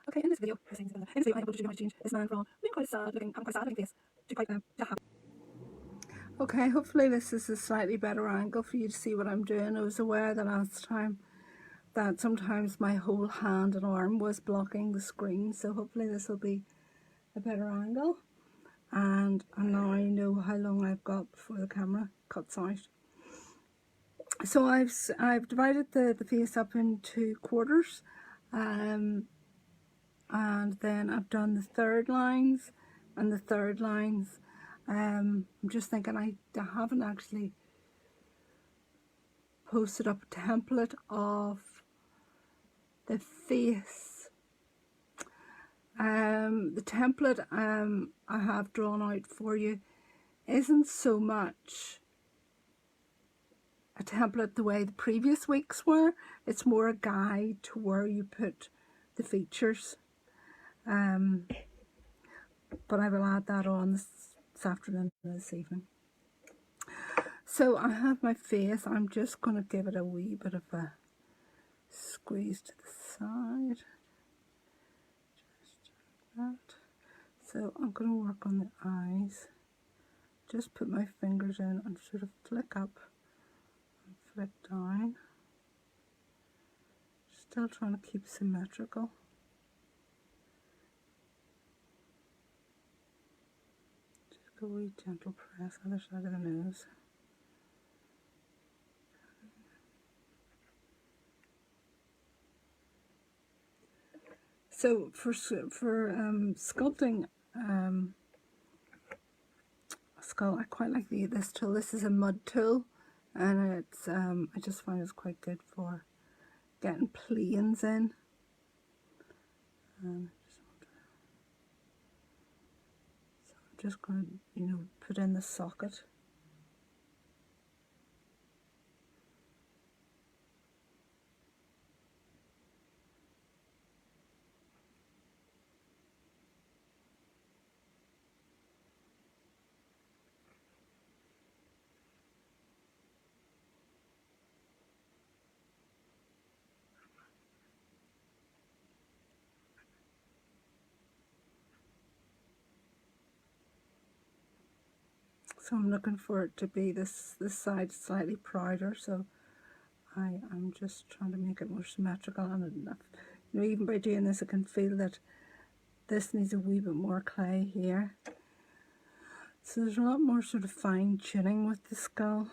Okay, in this video, I am going to show you how to change this man from being quite a sad looking, face to quite happy. Okay, hopefully this is a slightly better angle for you to see what I'm doing. I was aware the last time that sometimes my whole hand and arm was blocking the screen, so hopefully this will be a better angle. And now I know how long I've got before the camera cuts out. So I've divided the face up into quarters, and then I've done the third lines and the third lines. I'm just thinking I haven't actually posted up a template of the face. The template I have drawn out for you isn't so much a template the way the previous weeks were. It's more a guide to where you put the features. But I will add that on this afternoon and this evening. So I have my face. I'm just going to give it a wee bit of a squeeze to the side. Just like that. So I'm going to work on the eyes. Just put my fingers in and sort of flick up and flick down. Still trying to keep symmetrical. Just a wee gentle press other side of the nose. So for sculpting a skull, I quite like this tool. This is a mud tool, and it's I just find it's quite good for getting planes in. So I'm just going to, put in the socket. So I'm looking for it to be this side slightly prouder, so I'm just trying to make it more symmetrical. And even by doing this, I can feel that this needs a wee bit more clay here. So there's a lot more sort of fine tuning with the skull.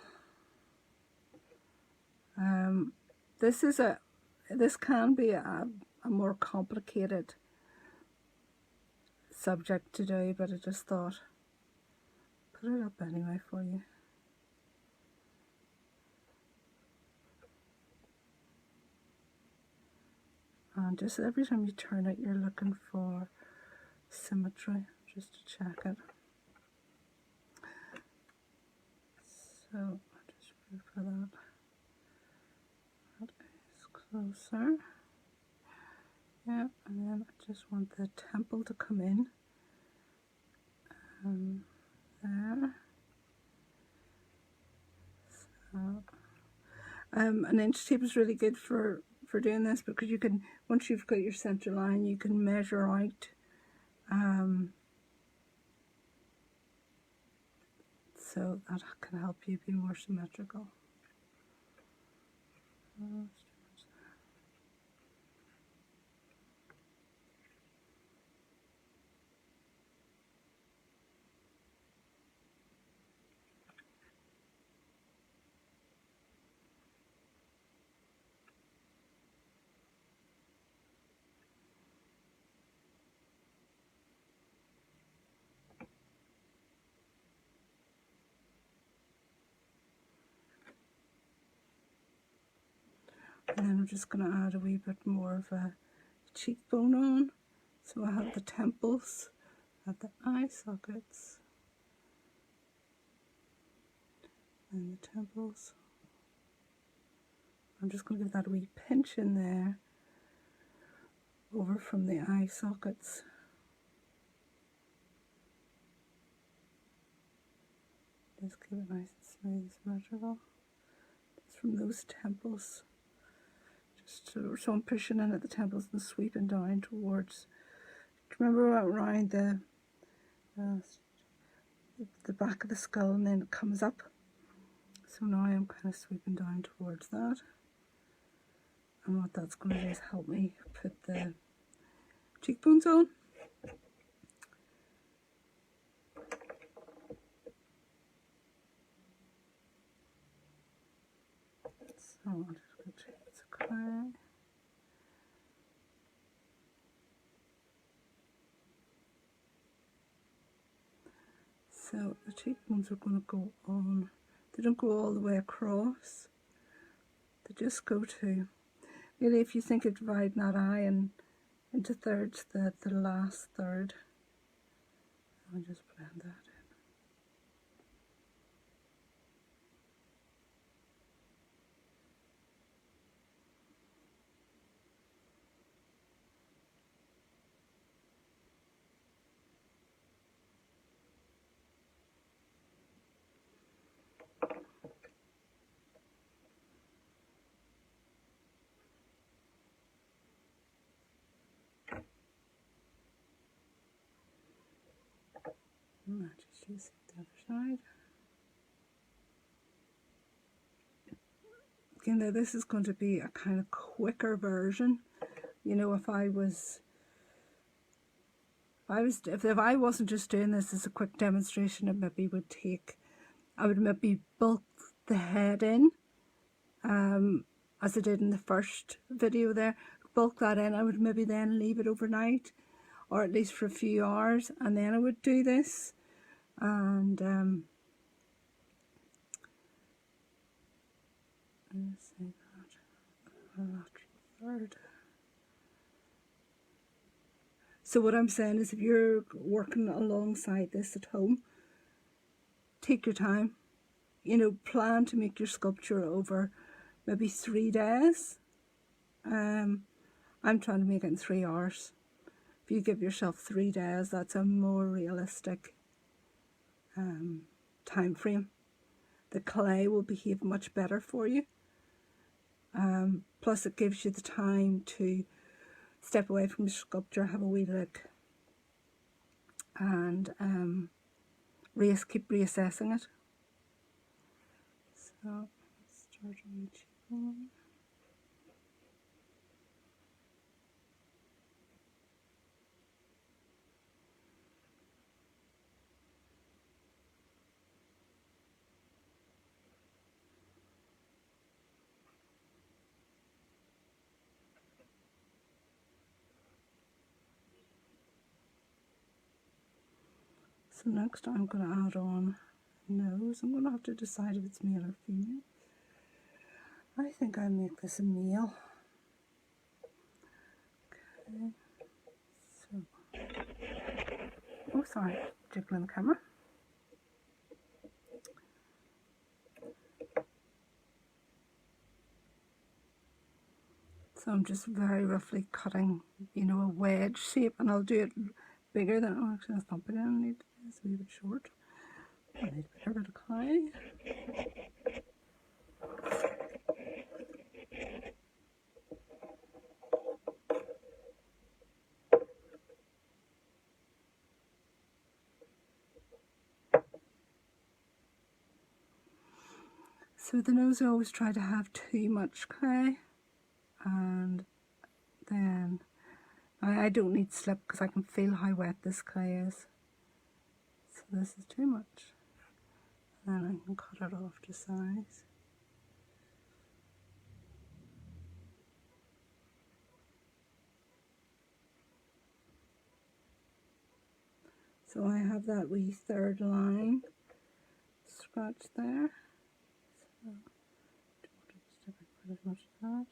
This can be a more complicated subject to do, but I just thought put it up anyway for you. And just every time you turn it, you're looking for symmetry, just to check it. So I'll just wait for that. That is closer. Yeah, and then I just want the temple to come in. There. So, an inch tape is really good for doing this, because you can, once you've got your center line, you can measure out so that can help you be more symmetrical. And then I'm just going to add a wee bit more of a cheekbone on. So I have the temples, I have the eye sockets, and the temples. I'm just going to give that a wee pinch in there, over from the eye sockets. Just keep it nice and smooth and symmetrical. Just from those temples, So I'm pushing in at the temples and sweeping down towards. Remember around the back of the skull, and then it comes up. So now I'm kind of sweeping down towards that. And what that's going to do is help me put the cheekbones on. So I'm just going to take this clay. So the cheekbones are going to go on. They don't go all the way across. They just go to, really, if you think of dividing that eye and into thirds, the last third. I'll just blend that in. And I just use the other side. Again, now this is going to be a kind of quicker version. You know, if I wasn't just doing this as a quick demonstration, it maybe would take, I would maybe bulk the head in, as I did in the first video there, bulk that in. I would maybe then leave it overnight, or at least for a few hours, and then I would do this. And let's see that, third. So what I'm saying is, if you're working alongside this at home, take your time. You know, plan to make your sculpture over maybe 3 days. I'm trying to make it in 3 hours. If you give yourself 3 days, that's a more realistic time frame. The clay will behave much better for you. Plus it gives you the time to step away from the sculpture, have a wee look, and keep reassessing it. So let's start a wee cheekbone. So next I'm going to add on nose. I'm going to have to decide if it's male or female. I think I make this a male. Okay. So, oh sorry, jiggling the camera. So I'm just very roughly cutting, you know, a wedge shape, and I'll do it bigger than, oh actually that's not big, I need this a wee bit short. I need a bigger bit of clay. So with the nose I always try to have too much clay, and then I don't need slip because I can feel how wet this clay is. So this is too much. And then I can cut it off to size. So I have that wee third line scratched there. So I don't want to stick quite as much as that.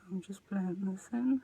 I'm just blending this in.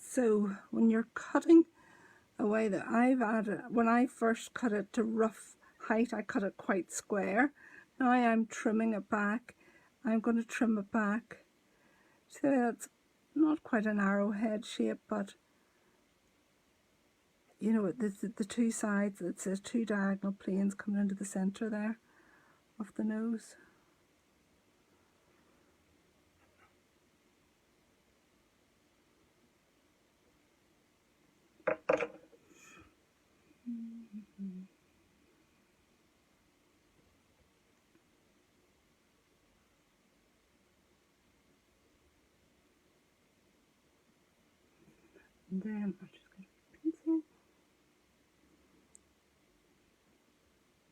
So when you're cutting away that I've added, when I first cut it to rough height, I cut it quite square. Now I am trimming it back. I'm going to trim it back so that's not quite an arrowhead shape, but you know, the two sides, it says two diagonal planes coming into the center there of the nose. And then I'm just going to pencil.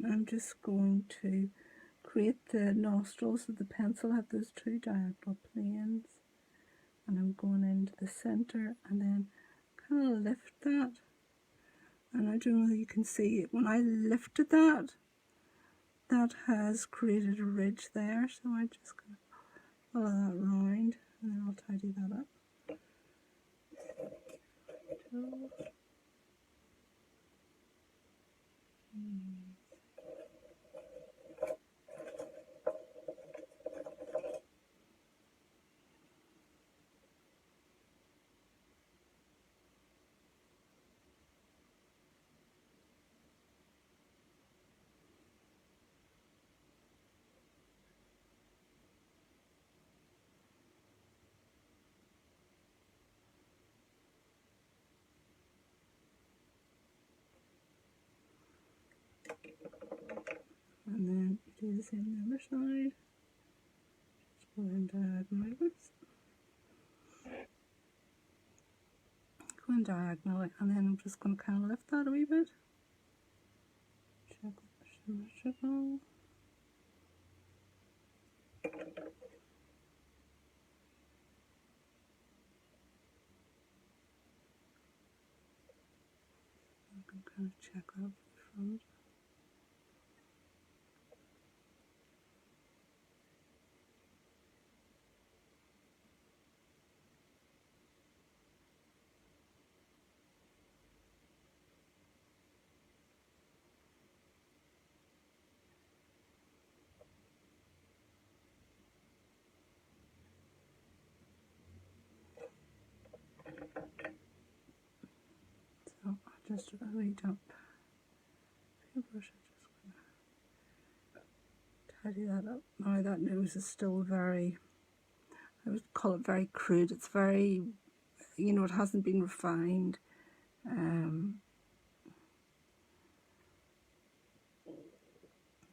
I'm just going to create the nostrils of the pencil, have those two diagonal planes, and I'm going into the center and then kind of lift that. And I don't know if you can see it, when I lifted that, that has created a ridge there, so I'm just going to follow that round and then I'll tidy that up. And then do the same on the other side. Just go in diagonally. Oops. Go in diagonally, and then I'm just going to kind of lift that a wee bit. Check the symmetrical. I can kind of check that from the front. So I just a wee damp paintbrush. I'm just going to tidy that up. Now that nose is still very, I would call it very crude. It's very, you know, it hasn't been refined.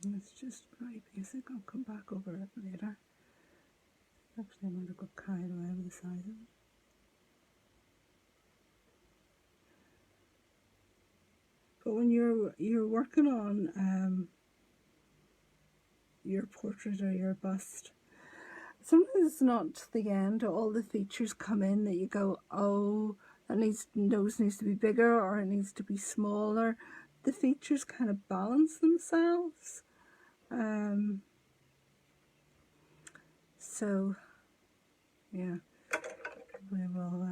It's just very basic. I'll come back over it later. Actually, I might have got carried away with the size of it. But when you're working on your portrait or your bust, sometimes it's not to the end. All the features come in that you go, oh, that nose needs to be bigger or it needs to be smaller. The features kind of balance themselves. So yeah, we will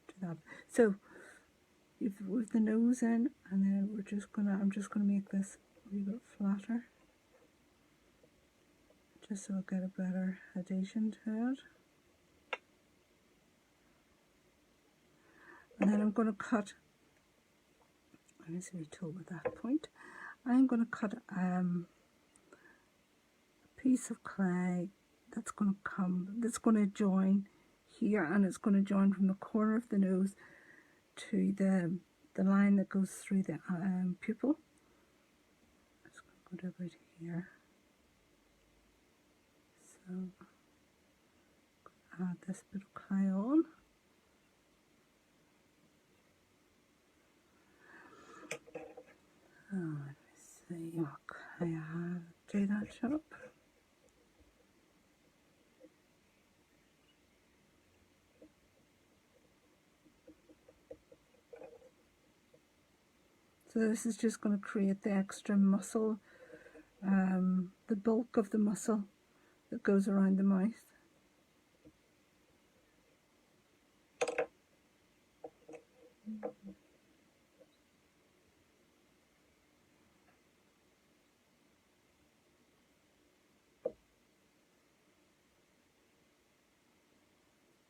do that. So with the nose in, and then I'm just gonna make this a wee bit flatter, just so I'll get a better adhesion to it. And then I'm going to cut, let me see the tool at that point. I'm going to cut a piece of clay that's going to join here, and it's going to join from the corner of the nose to the line that goes through the pupil. It's going to go about here. So add this bit of clay on. Oh, let me see what clay I have. Do that up. So this is just going to create the extra muscle, the bulk of the muscle that goes around the mouth.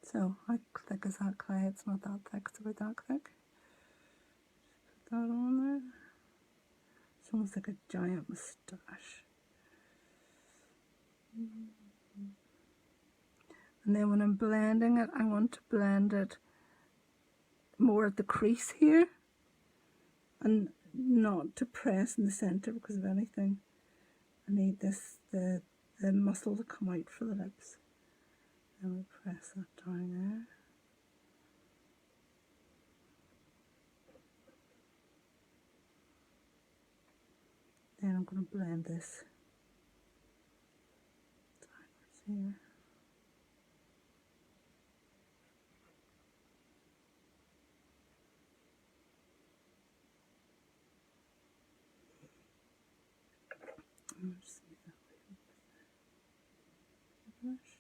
So how thick is that clay? It's not that thick, it's about that thick. Put that on there. It's almost like a giant moustache. And then when I'm blending it, I want to blend it more at the crease here and not to press in the center, because if anything, I need the muscle to come out for the lips. Then we press that down there. Then I'm going to blend this downwards here. Just move that way with the brush.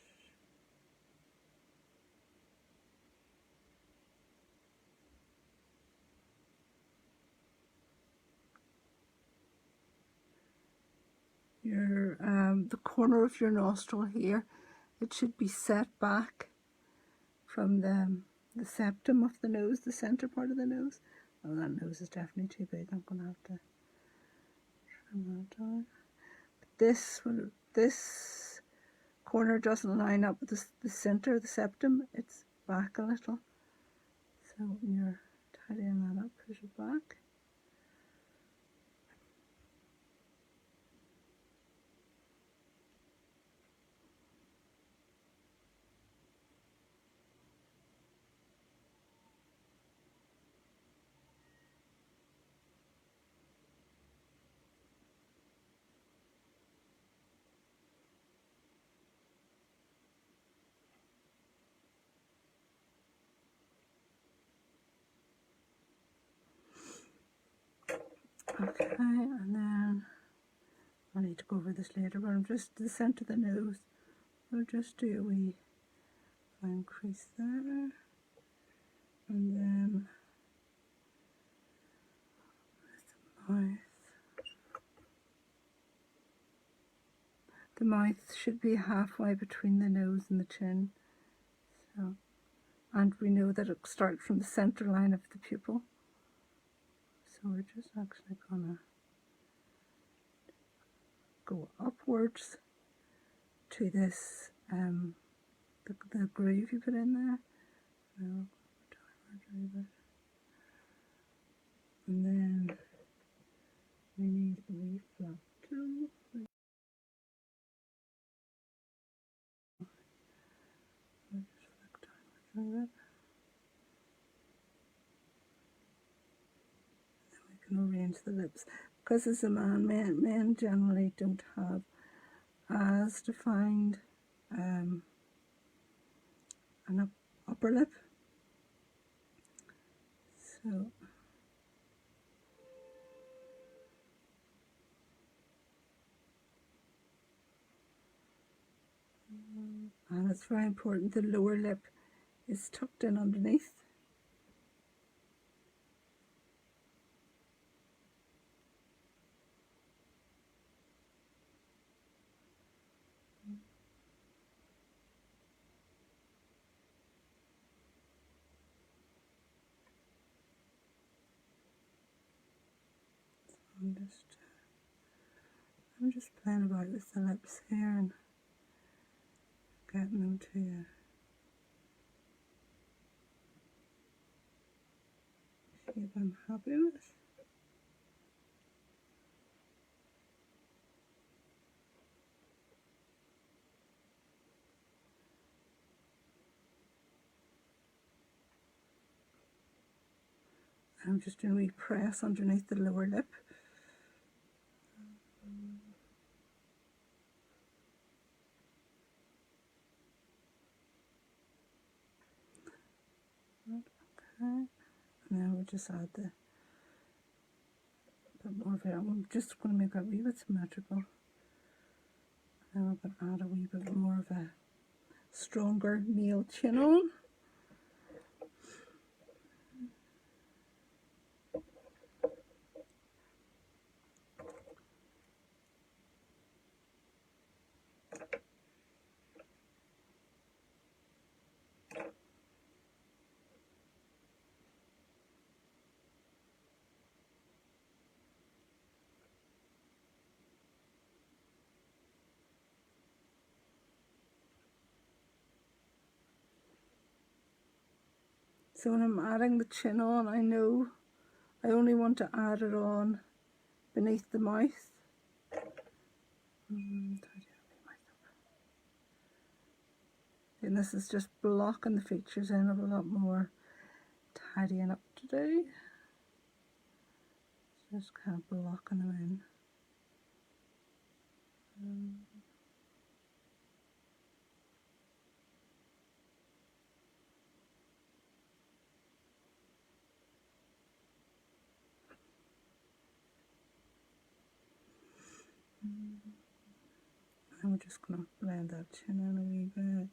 The corner of your nostril here, it should be set back from the septum of the nose, the center part of the nose. Oh, that nose is definitely too big. I'm going to have to trim that down. This corner doesn't line up with the center of the septum. It's back a little. So when you're tidying that up, push it back. Okay, and then I need to go over this later, but I'm just the center of the nose. I'll just do a wee fine crease there, and then the mouth. The mouth should be halfway between the nose and the chin. So, and we know that it starts from the center line of the pupil. So we're just actually gonna go upwards to this the groove you put in there. No, downwards a wee bit. And then we need a wee flat tool. We'll just flick downwards a wee bit. Then we can arrange the lips. Because as a man, men generally don't have as defined an upper lip. So and it's very important the lower lip is tucked in underneath. I'm just playing about with the lips here, and getting them to a shape I'm happy with. I'm just doing a wee press underneath the lower lip. Okay, now we'll just add the bit more of it. I'm just going to make that a wee bit symmetrical. Now we're going to add a wee bit more of a stronger nail chin on. So when I'm adding the chin on, I know I only want to add it on beneath the mouth. And this is just blocking the features in. I have a lot more tidying up to do. Just kind of blocking them in. And we're just going to blend that chin in a wee bit.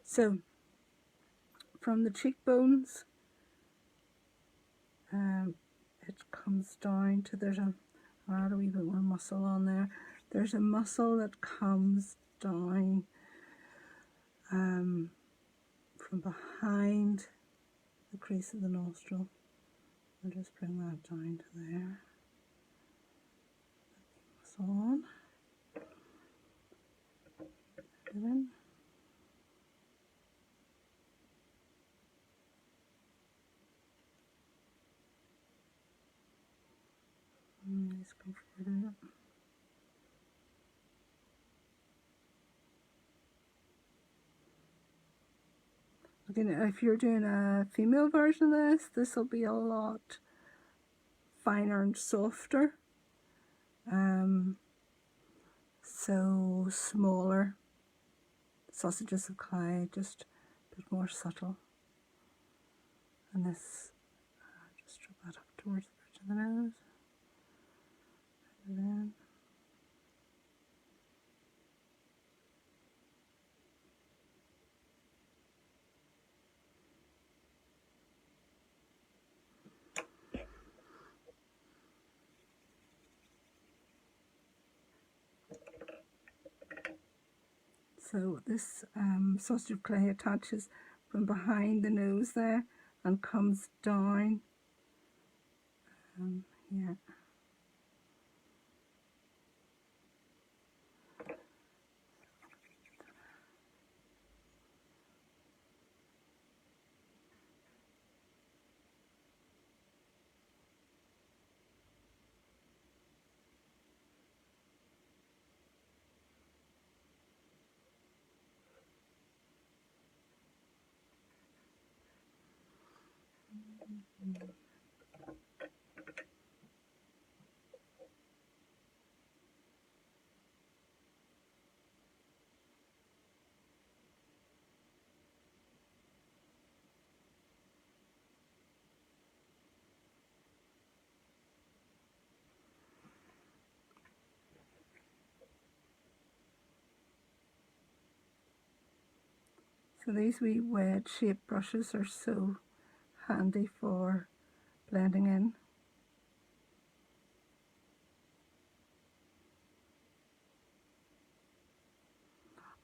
So from the cheekbones, it comes down to, I'll add a wee bit more muscle on there. There's a muscle that comes down from behind the crease of the nostril. I'll just bring that down to there. Put the muscle on. Put it in. Just go further up. Again, if you're doing a female version of this will be a lot finer and softer. So smaller sausages of clay, just a bit more subtle. And this, just drop that up towards the bridge of the nose. Put it in. So this sausage of clay attaches from behind the nose there and comes down here. So these wee wedge shaped brushes are so handy for blending in.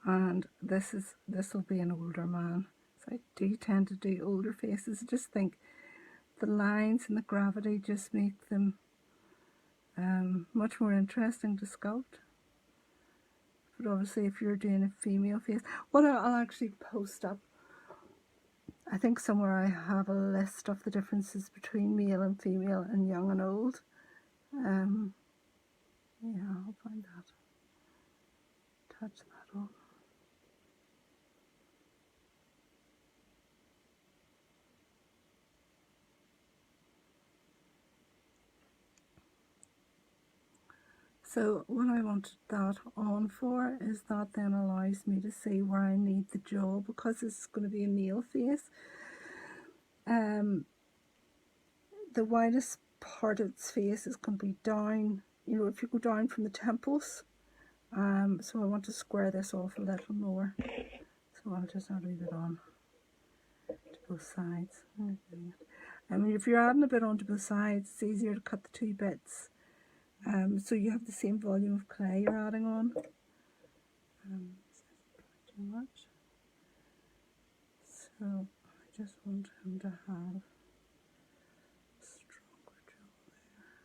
And this will be an older man. So I do tend to do older faces. I just think the lines and the gravity just make them much more interesting to sculpt. But obviously if you're doing a female face, what I'll actually post up, I think somewhere I have a list of the differences between male and female and young and old. Yeah, I'll find that. Touch that on. So what I wanted that on for is that then allows me to see where I need the jaw, because it's going to be a male face. The widest part of its face is going to be down, you know, if you go down from the temples. So I want to square this off a little more. So I'll just add a wee bit on to both sides. I mean, if you're adding a bit onto both sides, it's easier to cut the two bits. So you have the same volume of clay you're adding on. Too much. So I just want him to have a stronger jaw there.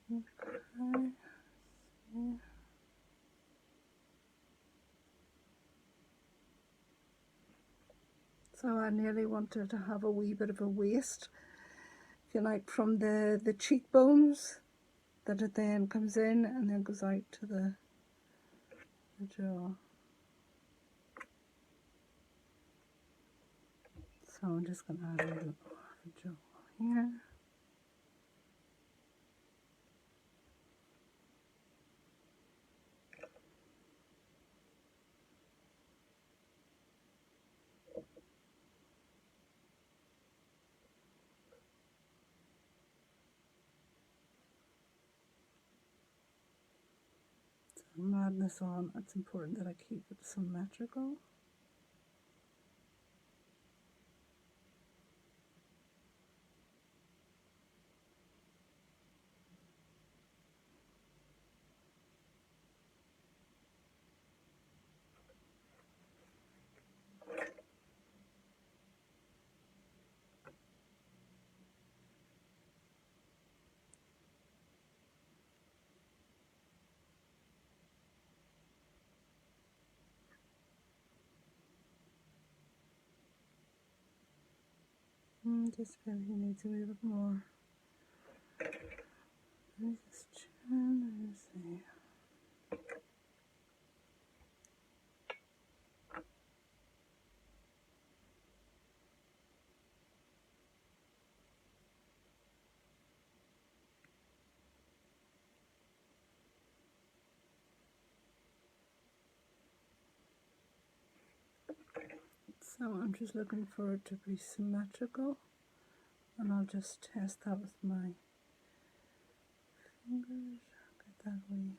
Okay. Yeah. So I nearly wanted to have a wee bit of a waist, if you like, from the cheekbones, that it then comes in and then goes out to the jaw. So I'm just going to add a little more of a jaw here. So I'm adding this on. It's important that I keep it symmetrical. Just feel he needs a little bit more. There's his chin, there's the... So I'm just looking for it to be symmetrical, and I'll just test that with my fingers. Get that way.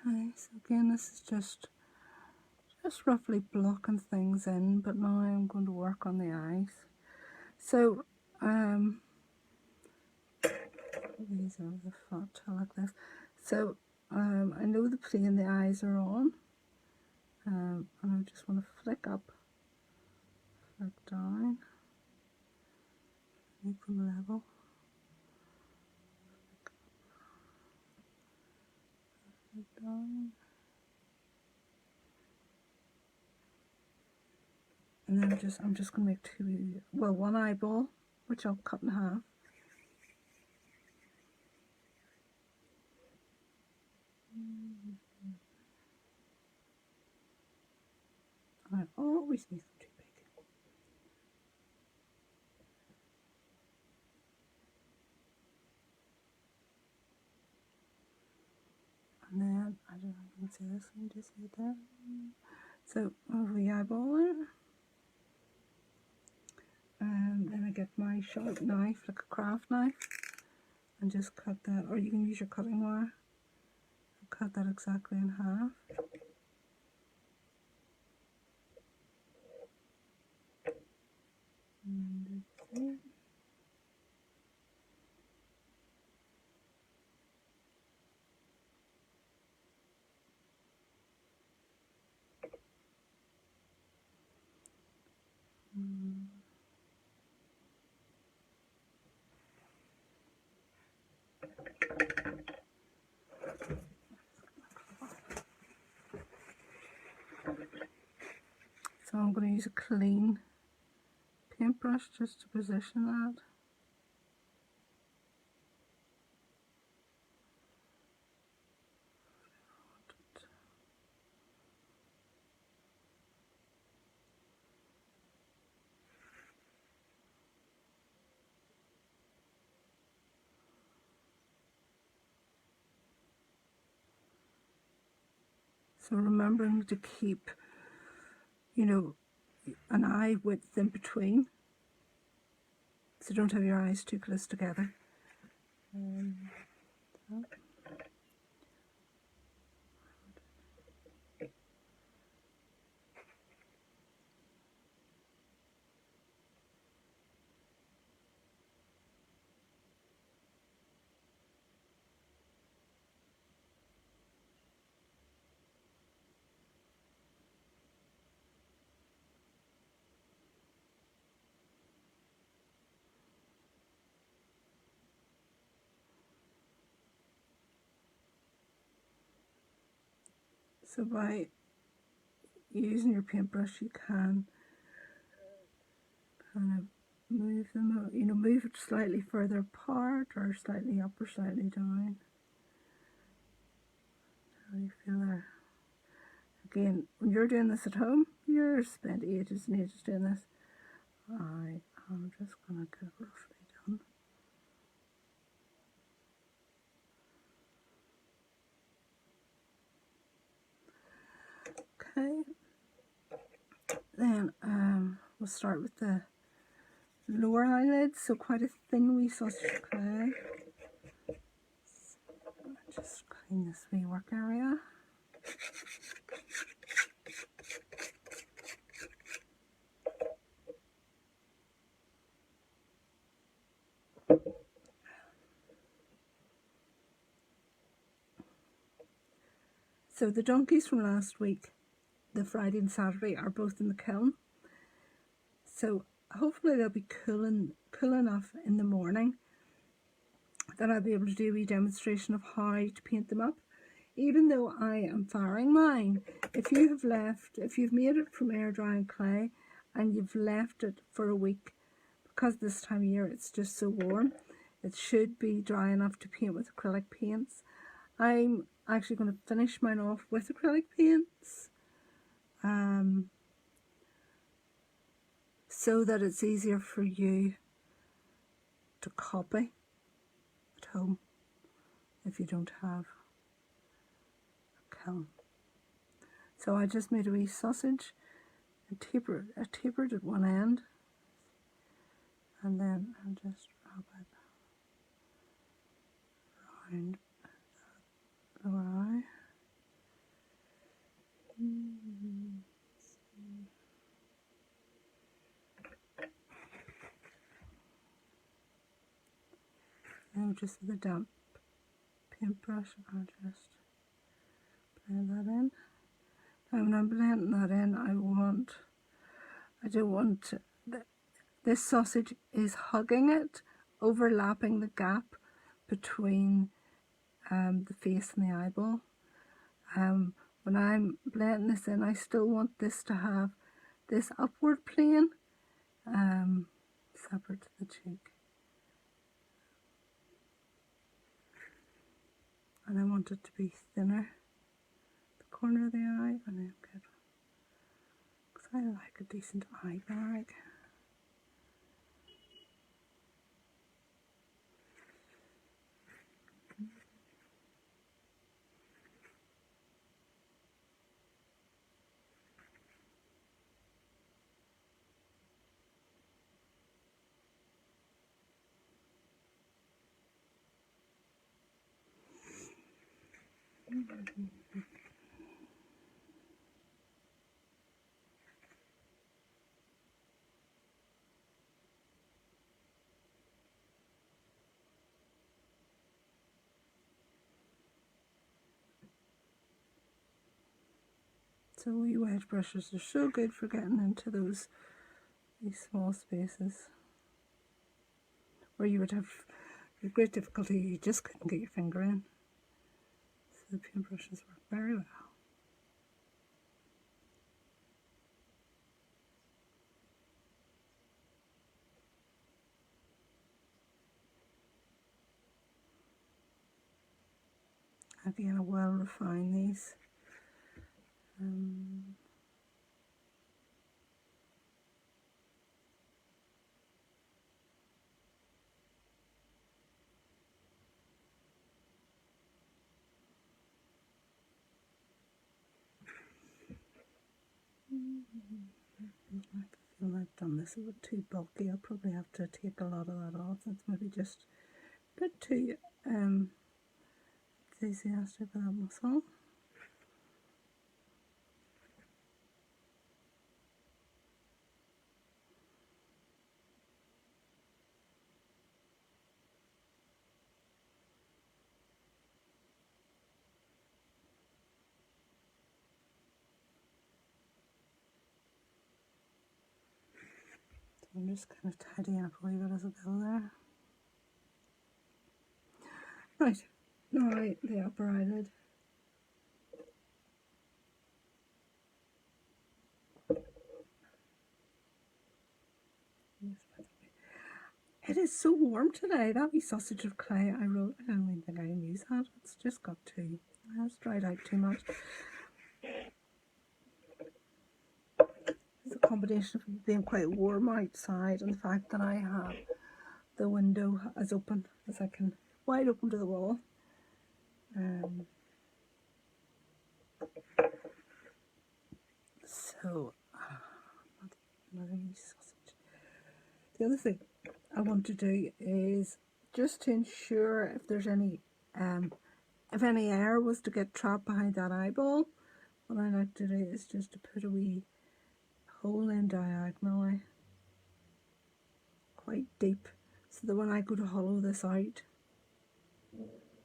Okay, so again this is just roughly blocking things in, but now I'm going to work on the eyes. So these are the fat like this. So I know the plane the eyes are on, and I just want to flick up, flick down, make them level, flick down, and then I'm just going to make two, well, one eyeball, which I'll cut in half. I always make them too big. And then, I don't know if you can see this one, just right there. So, over the eyeball there. And then I get my sharp knife, like a craft knife, and just cut that, or you can use your cutting wire. Cut that exactly in half. And that's it. So I'm going to use a clean paintbrush just to position that. So remembering to keep, you know, an eye width in between, so don't have your eyes too close together. So by using your paintbrush, you can kind of move them, you know, move it slightly further apart or slightly up or slightly down. How do you feel there? Again, when you're doing this at home, you're spent ages and ages doing this. I am just going to get it roughly done. Okay, then we'll start with the lower eyelids, so quite a thin wee sausage clay. Just clean this wee work area. So the donkeys from last week, the Friday and Saturday, are both in the kiln. So hopefully they'll be cool enough in the morning that I'll be able to do a wee demonstration of how to paint them up. Even though I am firing mine, if you've made it from air drying clay and you've left it for a week, because this time of year it's just so warm, it should be dry enough to paint with acrylic paints. I'm actually going to finish mine off with acrylic paints so that it's easier for you to copy at home if you don't have a kiln. So I just made a wee sausage and tapered at one end, and then I'll just wrap it around the lower eye. So just with a damp paintbrush, I'll just blend that in. Now when I'm blending that in, I don't want this sausage is hugging it, overlapping the gap between the face and the eyeball. When I'm blending this in, I still want this to have this upward plane separate to the cheek. And I want it to be thinner, the corner of the eye, and then good. Because I like a decent eye bag. So wee wedge brushes are so good for getting into these small spaces where you would have great difficulty, you just couldn't get your finger in. So the paintbrushes work very well. Again, I will refine these. I feel I've done this a bit too bulky. I'll probably have to take a lot of that off. That's maybe just a bit too enthusiastic with that muscle. So I'm just kind of tidying up a wee bit as I go there. Right, now the upper eyelid. It is so warm today. That wee sausage of clay I wrote, I don't even think I can use that. It's just got too, it's dried out too much. It's a combination of being quite warm outside and the fact that I have the window as open as I can, wide open to the wall. So, another wee sausage. The other thing I want to do is just to ensure if there's any, if any air was to get trapped behind that eyeball, what I like to do is just to put a wee hole in diagonally, quite deep, so that when I go to hollow this out,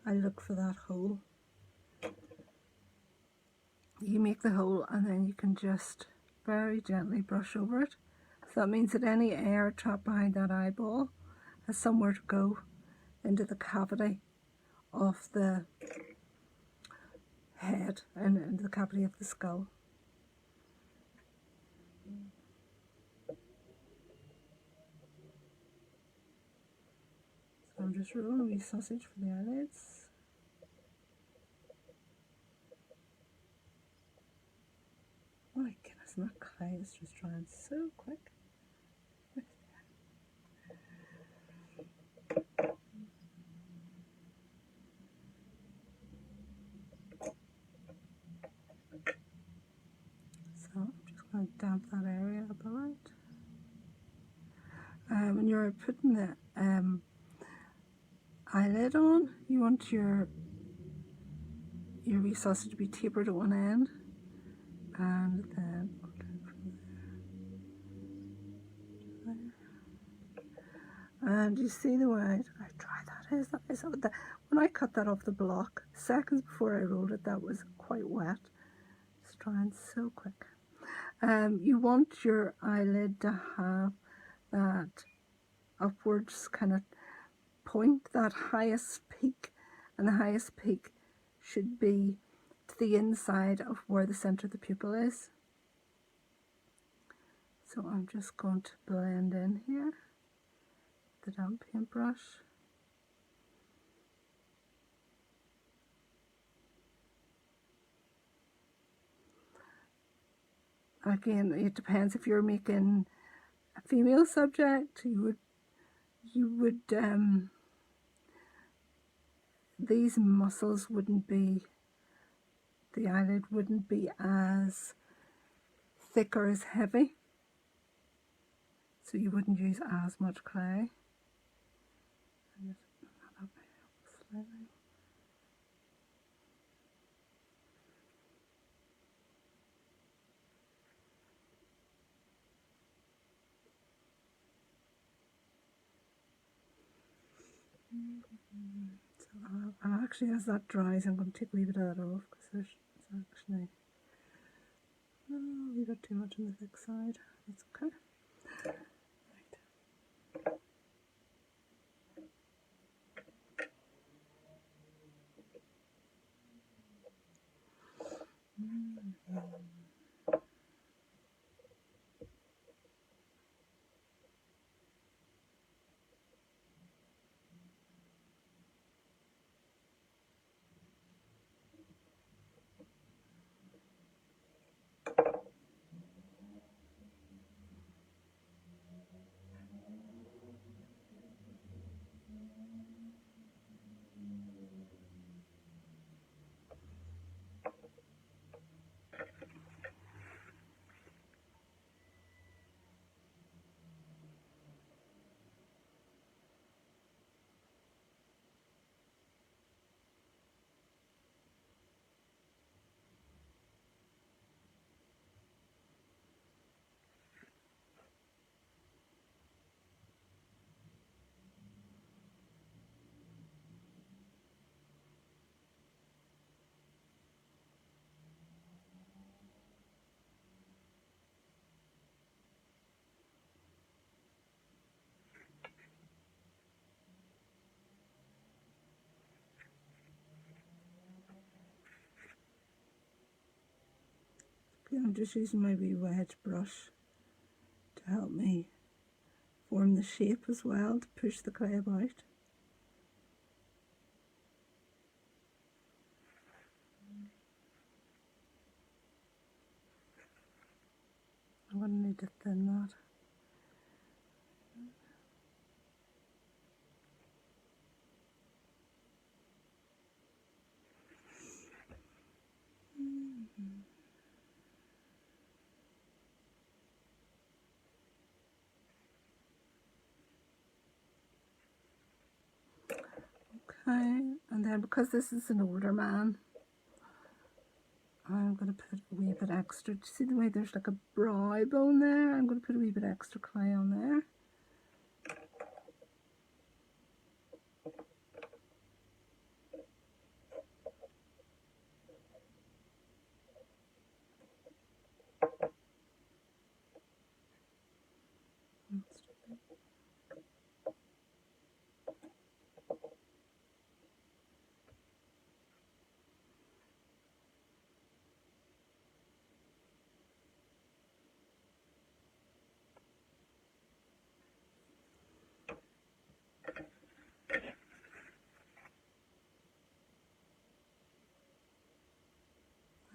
I look for that hole. You make the hole and then you can just very gently brush over it. So that means that any air trapped behind that eyeball has somewhere to go into the cavity of the head and into the cavity of the skull. So I'm just rolling a wee sausage for the eyelids. Oh my goodness, and that clay is just drying so quick. So I'm just going to damp that area up a bit. When you're putting the eyelid on, you want your wee sausage to be tapered at one end, and then from there. And you see the way I dry that What is that? Is that when I cut that off the block, seconds before I rolled it, that was quite wet. It's drying so quick. You want your eyelid to have that upwards kind of point, that highest peak, and the highest peak should be to the inside of where the center of the pupil is. So I'm just going to blend in here with the damp paintbrush. Again, it depends. If you're making a female subject, you would these muscles wouldn't be, the eyelid wouldn't be as thick or as heavy, so you wouldn't use as much clay. And just put that up slightly. So and actually, as that dries, I'm going to take a wee bit of that off, because there's actually a wee bit too much on the thick side. That's okay. Okay, I'm just using my wee wedge brush to help me form the shape as well, to push the clay about. I'm going to need to thin that. Okay, and then because this is an older man, I'm going to put a wee bit extra. Do you see the way there's like a brow bone there? I'm going to put a wee bit extra clay on there.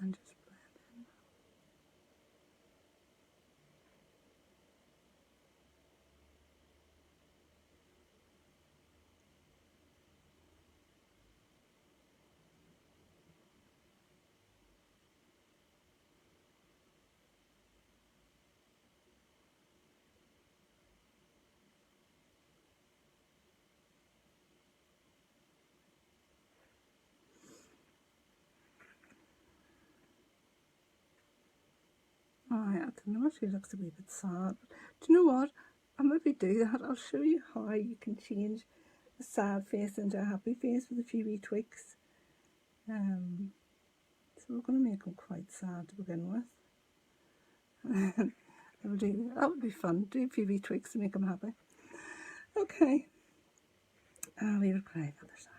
And just blend in. I don't know, she looks a wee bit sad. But do you know what? I'll maybe do that. I'll show you how you can change a sad face into a happy face with a few wee tweaks. So we're going to make him quite sad to begin with. That would be fun. Do a few wee tweaks to make him happy. Okay. We will try the other side.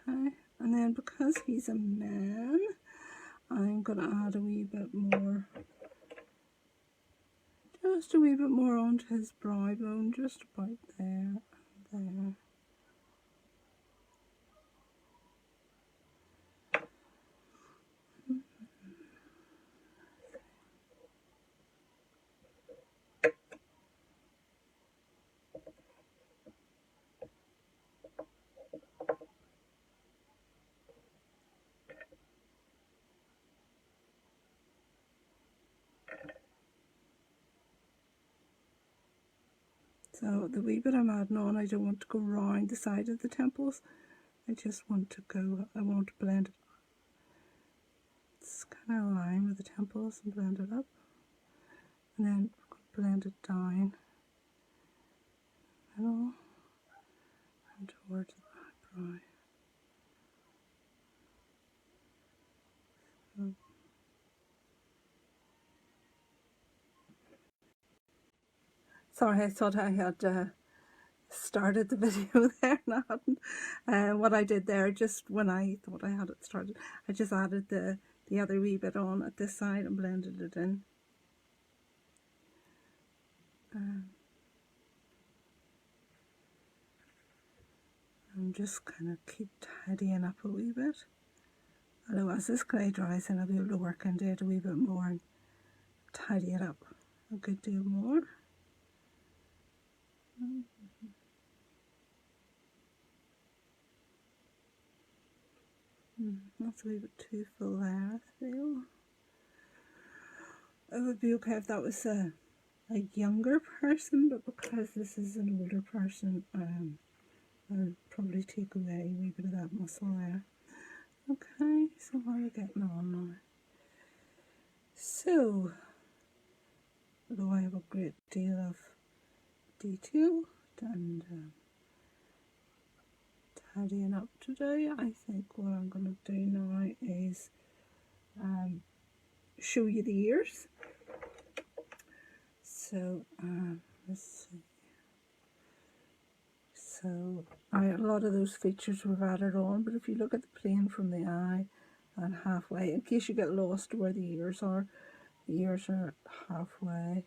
Okay, and then because he's a man, I'm going to add a wee bit more, just a wee bit more onto his brow bone, just about there and there. So the wee bit I'm adding on, I don't want to go round the side of the temples. I just want to go, I want to blend it. It's kind of align with the temples and blend it up. And then blend it down. Middle and towards the eyebrow. So. Sorry, I thought I had started the video there and I hadn't. What I did there, just when I thought I had it started, I just added the other wee bit on at this side and blended it in. And just kind of keep tidying up a wee bit. Although as this clay dries, then I'll be able to work into it a wee bit more and tidy it up a good deal more. That's a wee bit too full there, I feel. It would be okay if that was a younger person, but because this is an older person, I'll probably take away a wee bit of that muscle there. Okay, so how are we getting on now? So, although I have a great deal of detail and tidying up today, I think what I'm going to do now is show you the ears. So, let's see. So, a lot of those features we've added on, but if you look at the plane from the eye and halfway, in case you get lost where the ears are halfway.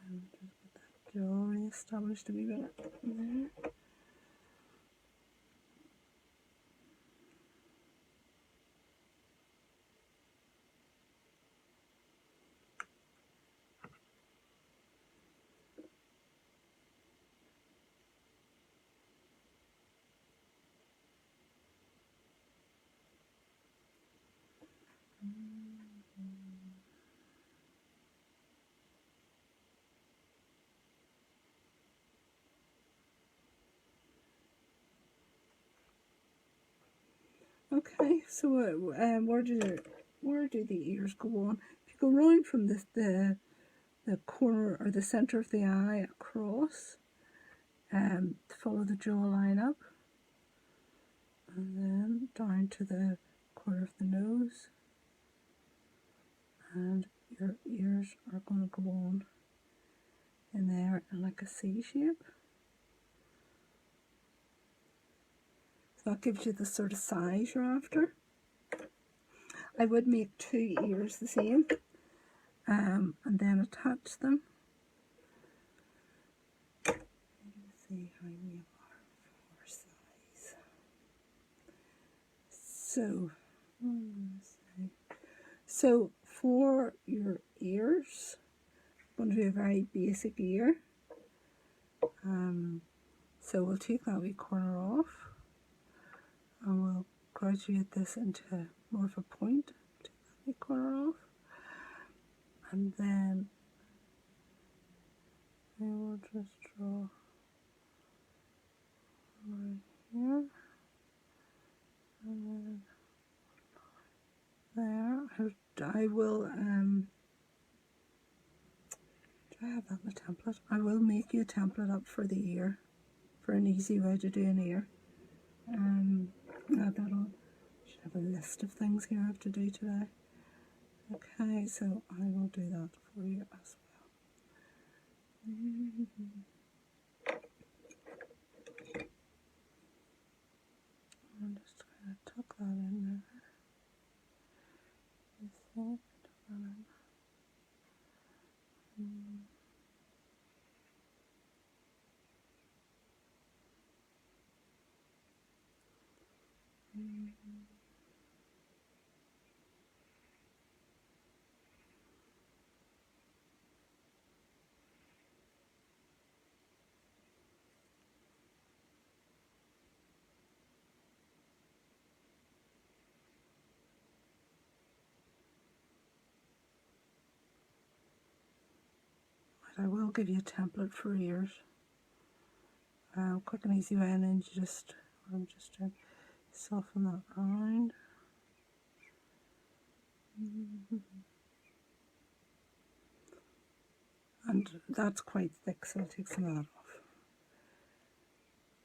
And just get that jaw re-established a wee bit there. Okay, so where do the ears go on? If you go round from the corner or the center of the eye across, follow the jawline up, and then down to the corner of the nose, and your ears are going to go on in there in like a C shape. So that gives you the sort of size you're after. I would make 2 ears the same, and then attach them see how you are for size. So, so for your ears, I'm going to do a very basic ear. So we'll take that wee corner off and we'll graduate this into more of a point. Take that wee corner off, and then I will just draw right here, and then there. I will do I have that in the template? I will make you a template up for the ear, for an easy way to do an ear. Add that on. Should have a list of things here I have to do today. Okay, so I will do that for you as well. I'm just going to tuck that in there. You see, tuck that in. But I will give you a template for ears. Quick and easy way, and then you just, I'm just doing, soften that around. And that's quite thick, so I'll take some of that off.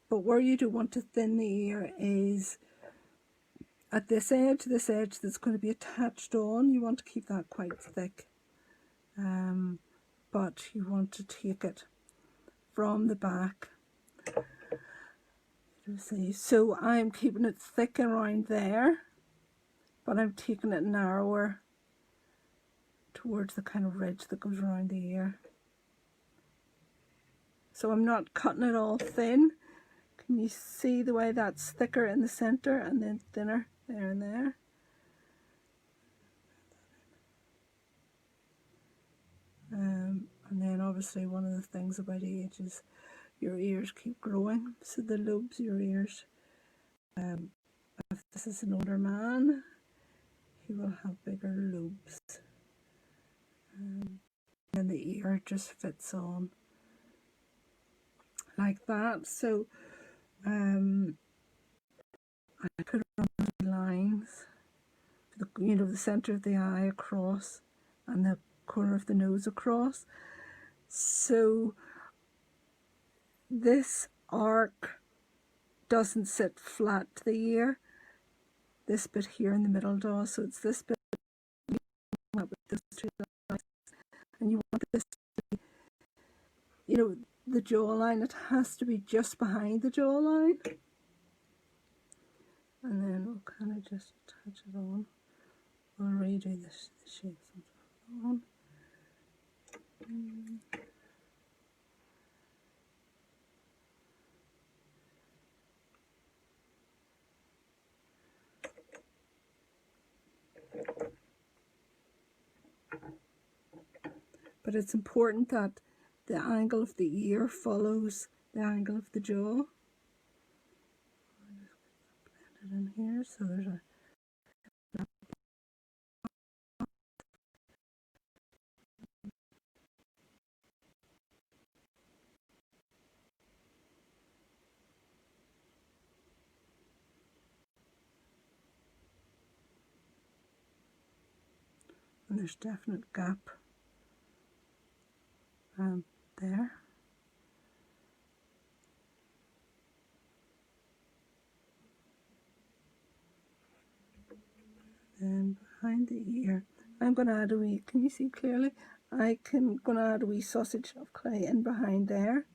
But where you do want to thin the ear is at this edge that's going to be attached on. You want to keep that quite thick, but you want to take it from the back. You see, so I'm keeping it thick around there, but I'm taking it narrower towards the kind of ridge that goes around the ear. So I'm not cutting it all thin. Can you see the way that's thicker in the center and then thinner there and there? And then obviously one of the things about age is your ears keep growing. So the lobes of your ears, if this is an older man, he will have bigger lobes. And the ear just fits on like that. So I put on the lines, the center of the eye across and the corner of the nose across. So this arc doesn't sit flat to the ear. This bit here in the middle does. So it's this bit with those two lines, and you want this to be, the jawline. It has to be just behind the jawline, and then we'll kind of just attach it on. We'll redo the shapes on. But it's important that the angle of the ear follows the angle of the jaw. I'll just blend it in here so there's a and there's definite gap there. Then behind the ear, I'm going to add a wee, can you see clearly? I'm going to add a wee sausage of clay in behind there,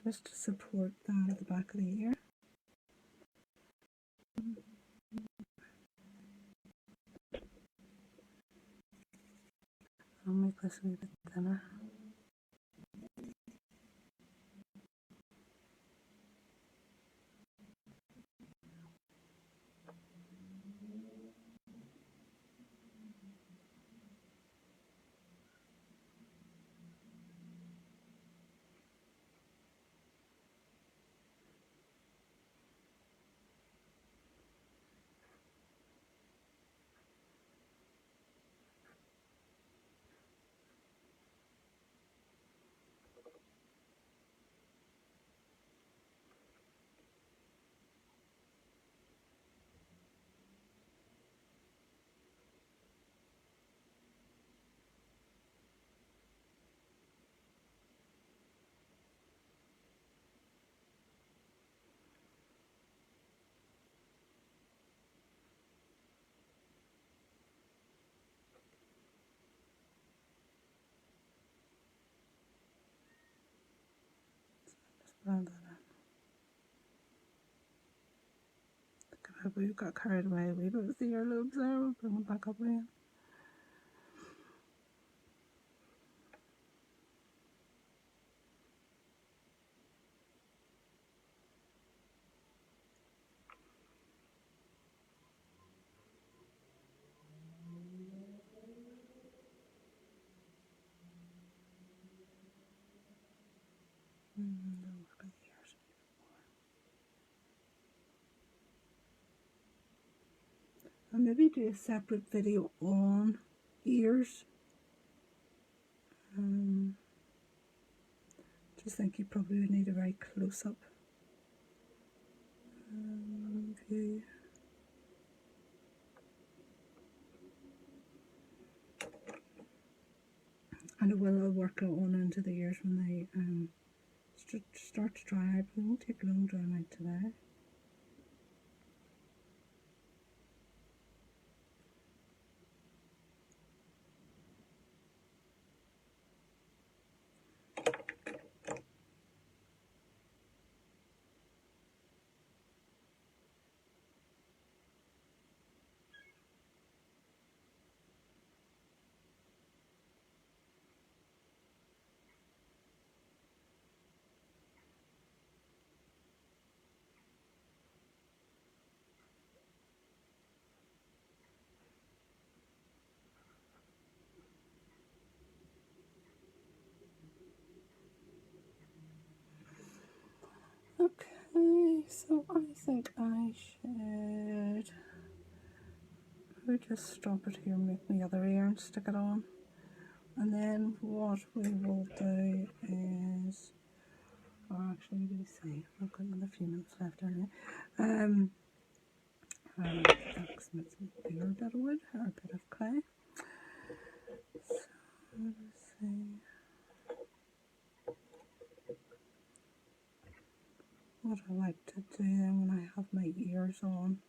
just to support that at the back of the ear. I'll make this a wee bit thinner. blend that in. We got carried away a wee bit with the earlobes there. We'll bring them back up again. Work on the ears. And maybe do a separate video on ears. Just think you probably would need a very close-up view. And it will work on into the ears when they start to dry out. It won't take long drying out today. Okay, so I think I should just stop it here, make my other ear and stick it on. And then what we will do is, or actually we see, I've got another few minutes left anyway. That's a bit of wood or a bit of clay. So let's see. What I like to do then when I have my ears on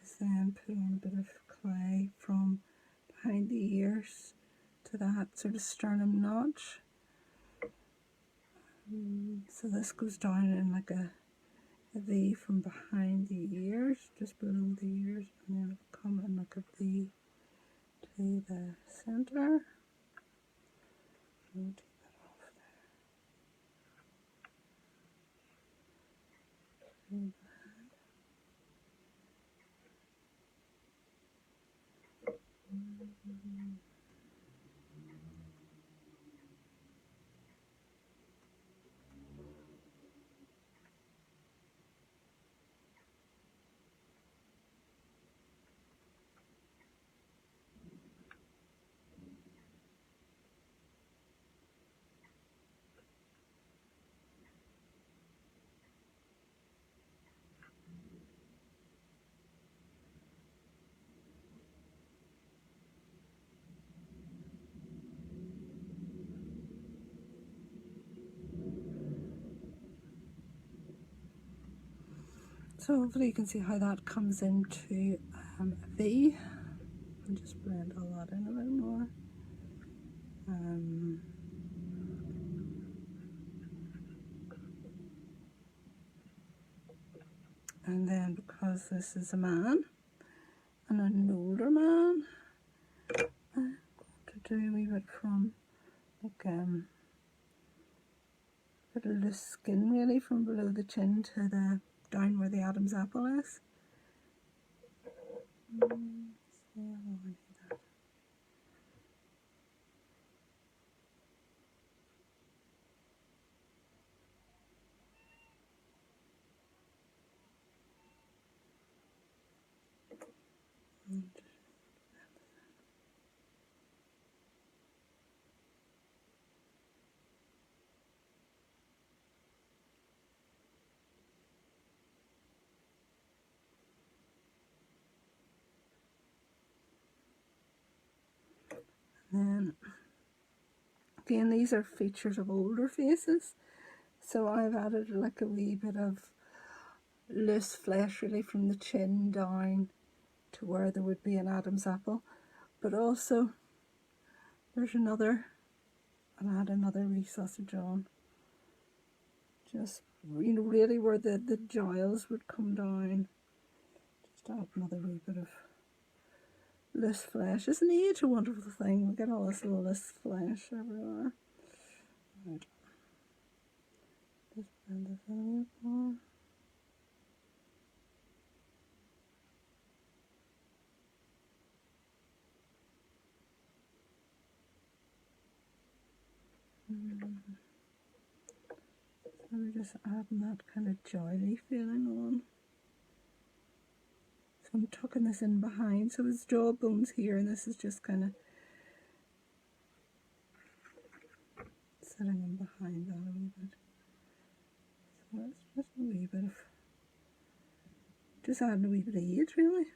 is then put on a bit of clay from behind the ears to that sort of sternum notch. So this goes down in like a V from behind the ears, just below the ears, and then it'll come in like a V to the centre. I'll take that off there. So hopefully you can see how that comes into a V. And just blend all that in a bit more. And then because this is a man and an older man, I'm going to do a wee bit from like a bit of loose skin really from below the chin to the down where the Adam's apple is. Then again, these are features of older faces, so I've added like a wee bit of loose flesh really from the chin down to where there would be an Adam's apple, but also there's another, and add another wee sausage on Just, you know, really where the jowls would come down. Just add another wee bit of loose flesh. Isn't age a wonderful thing? We get all this little loose flesh everywhere. Right. Just blend this in a little more. So we're just adding that kind of jowly feeling on. So I'm tucking this in behind, so his jawbone's here, and this is just kind of sitting in behind that a wee bit. So it's just a wee bit of, just adding a wee bit of age, really.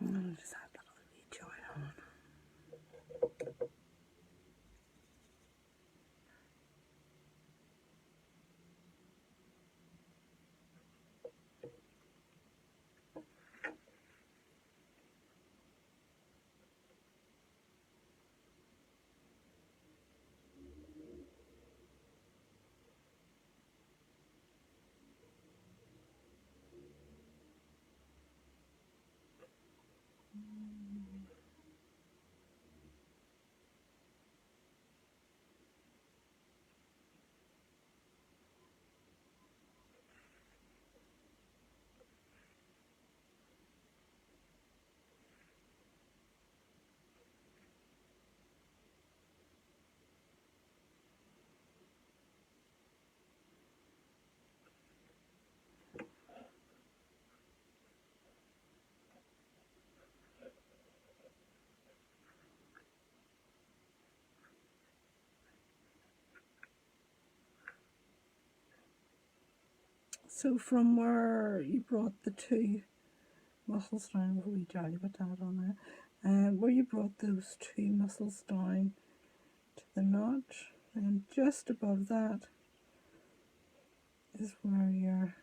And I'll just add that little wee jowl on. So from where you brought the two muscles down with a wee jolly potato on there, where you brought those two muscles down to the notch, and just above that is where your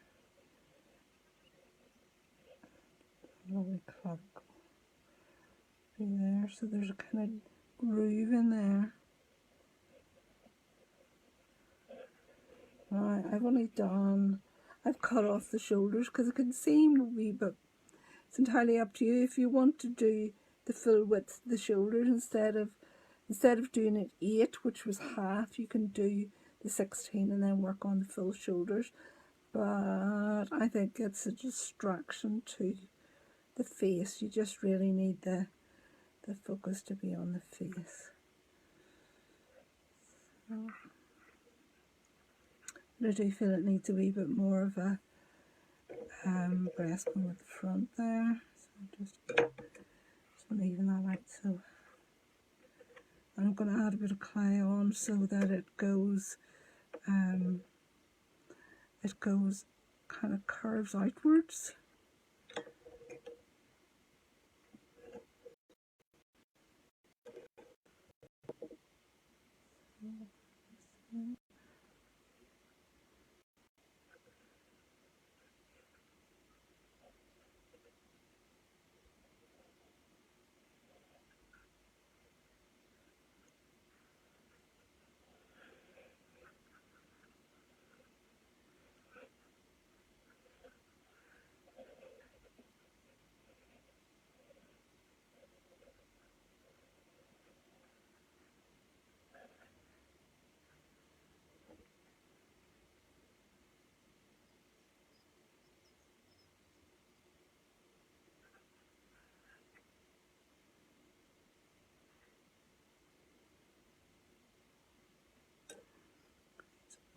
little clavicle be there. So there's a kind of groove in there. Right, I've cut off the shoulders because it can seem a wee bit, it's entirely up to you. If you want to do the full width of the shoulders instead of doing it 8, which was half, you can do the 16 and then work on the full shoulders. But I think it's a distraction to the face. You just really need the focus to be on the face. So, but I do feel it needs a wee bit more of a breastbone at the front there. So just want to even that out. So I'm going to add a bit of clay on so that it goes kind of curves outwards.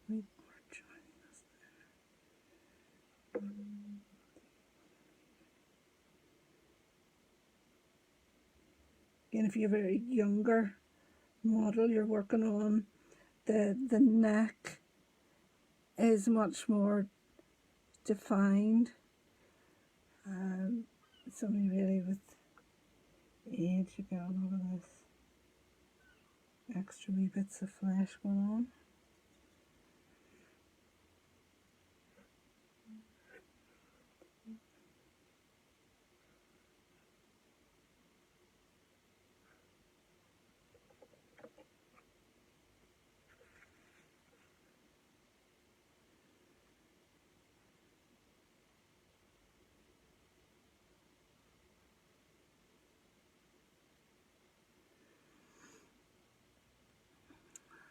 Wait, more joining us Again, if you have a younger model you're working on, the neck is much more defined. It's only really with age you get a lot of this extra wee bits of flesh going on.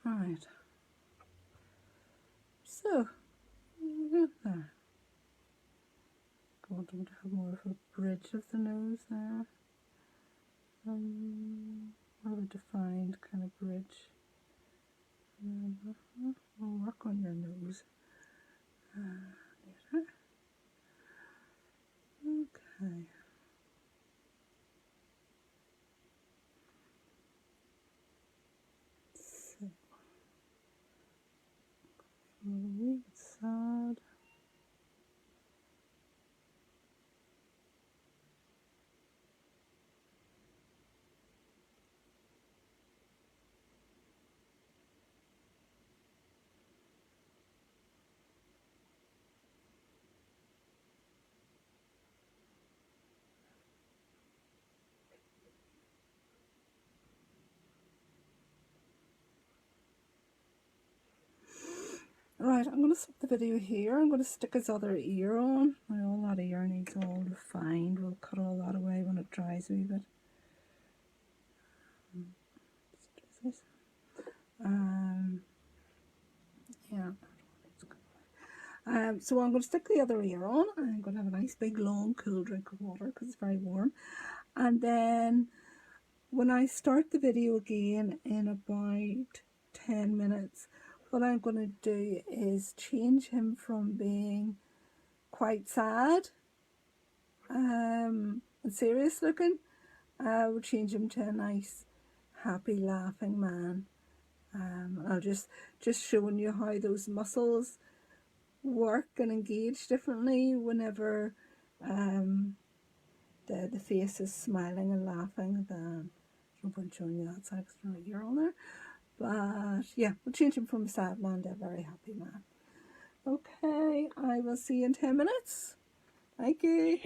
Right, so there. I want them to have more of a bridge of the nose there. More of a defined kind of bridge. We'll work on your nose. Okay. So, a wee bit sad. Right, I'm going to stop the video here. I'm going to stick his other ear on. Now, all that ear needs all refined. We'll cut all that away when it dries a wee bit. Yeah. So I'm going to stick the other ear on. I'm going to have a nice big long cool drink of water because it's very warm. And then when I start the video again in about 10 minutes, what I'm going to do is change him from being quite sad and serious looking. I will change him to a nice happy laughing man. I'll just showing you how those muscles work and engage differently whenever the face is smiling and laughing. Then there's no point showing you that side because there's no ear on there. But yeah, we'll change him from a sad man to a very happy man. Okay, I will see you in 10 minutes. Thank you.